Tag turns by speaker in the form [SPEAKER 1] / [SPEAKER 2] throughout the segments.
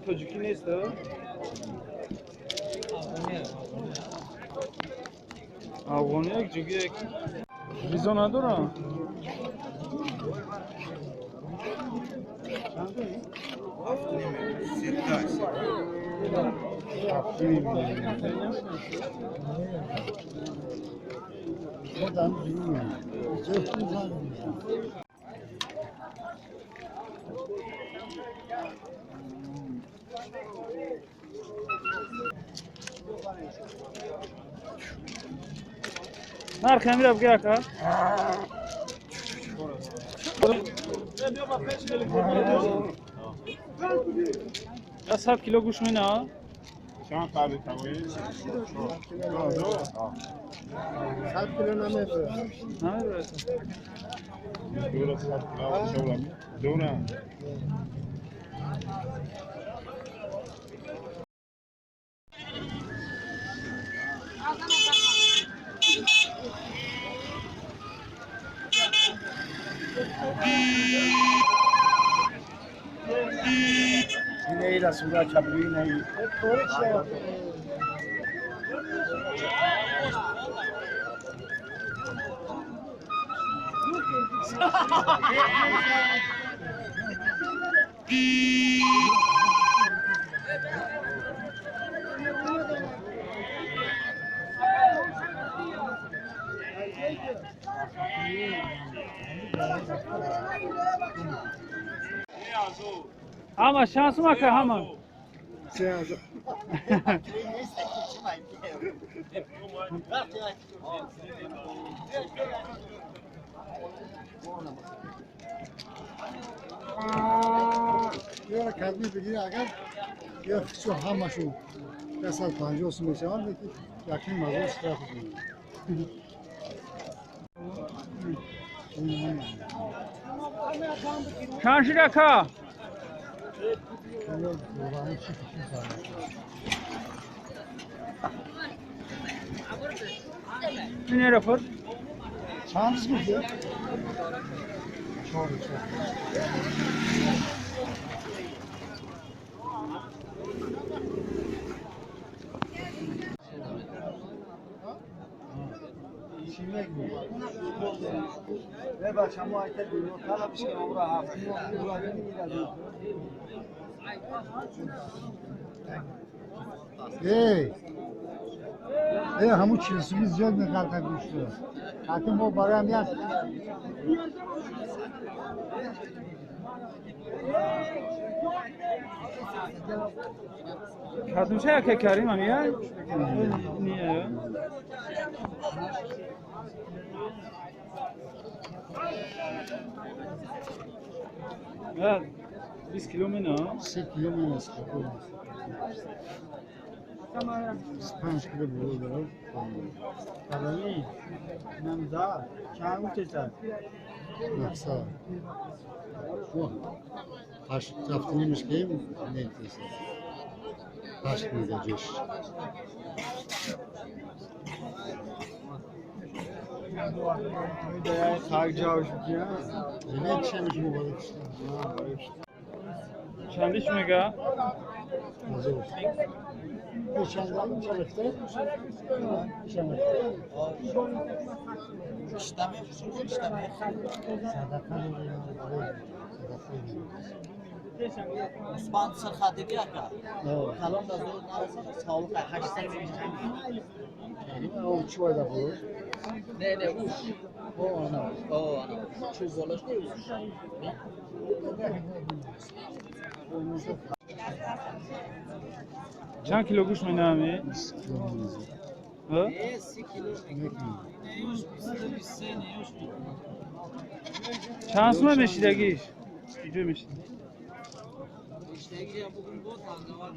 [SPEAKER 1] Taciki نیست؟ افغانی یک جوگی یک ویزا ندارم. نرخ امیر اب گیا که 7 کیلو گوش مینا
[SPEAKER 2] چند قبل تمایی؟ 7 کیلو نمیبره دور از 7 کیلو شورم دورم
[SPEAKER 3] नहीं रसूला छपरी नहीं
[SPEAKER 1] Ama şansıma ki hemen.
[SPEAKER 2] یا کدی بگیری اگر یا شو همشون دست 50 میشه آن میگی یکی مزه استراحت کنی
[SPEAKER 1] Şansı da ka. Ne rapor?
[SPEAKER 2] Şans mı ki? Çok. Ne başa muayene ediyor. Kala bir şey olur ha. Hey. همون چیزی زیاد می‌خواد گوشت. حتی ما برای هم یک
[SPEAKER 1] Kadın şey ya Kerim am ya. Niye ya? Evet. 20 kilo mu ne?
[SPEAKER 2] 3 kilo mu ne? 5 kilo بوده.
[SPEAKER 3] کلامی نمزار چند میشه
[SPEAKER 2] نفسا. شو. هاش رفتنی میشه نمیشه. هاش میگه جوش.
[SPEAKER 3] میده خاک جاوش میگه
[SPEAKER 2] نه چه میشه مبارک
[SPEAKER 1] Çendiş mi ga?
[SPEAKER 2] مزه چند دارم چلفته؟ چند
[SPEAKER 4] اسپان سرخادگی اکا کلام دزور نرسه سالو که 800
[SPEAKER 2] او چی باید بود؟
[SPEAKER 4] نه اوش آنا چو بالاش نه اوش
[SPEAKER 1] Çen kilo kuş mu ne ami? Ha?
[SPEAKER 4] 30 kilo
[SPEAKER 1] Şans mı meşidegiş? Gidiyor meşide.
[SPEAKER 4] İşte bugün bu tangavar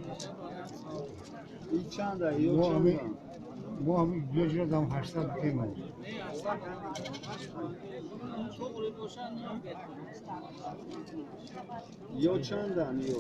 [SPEAKER 3] این چند یا چند
[SPEAKER 2] ما هم یه جور دام 800 بکنیم
[SPEAKER 3] یا چند یا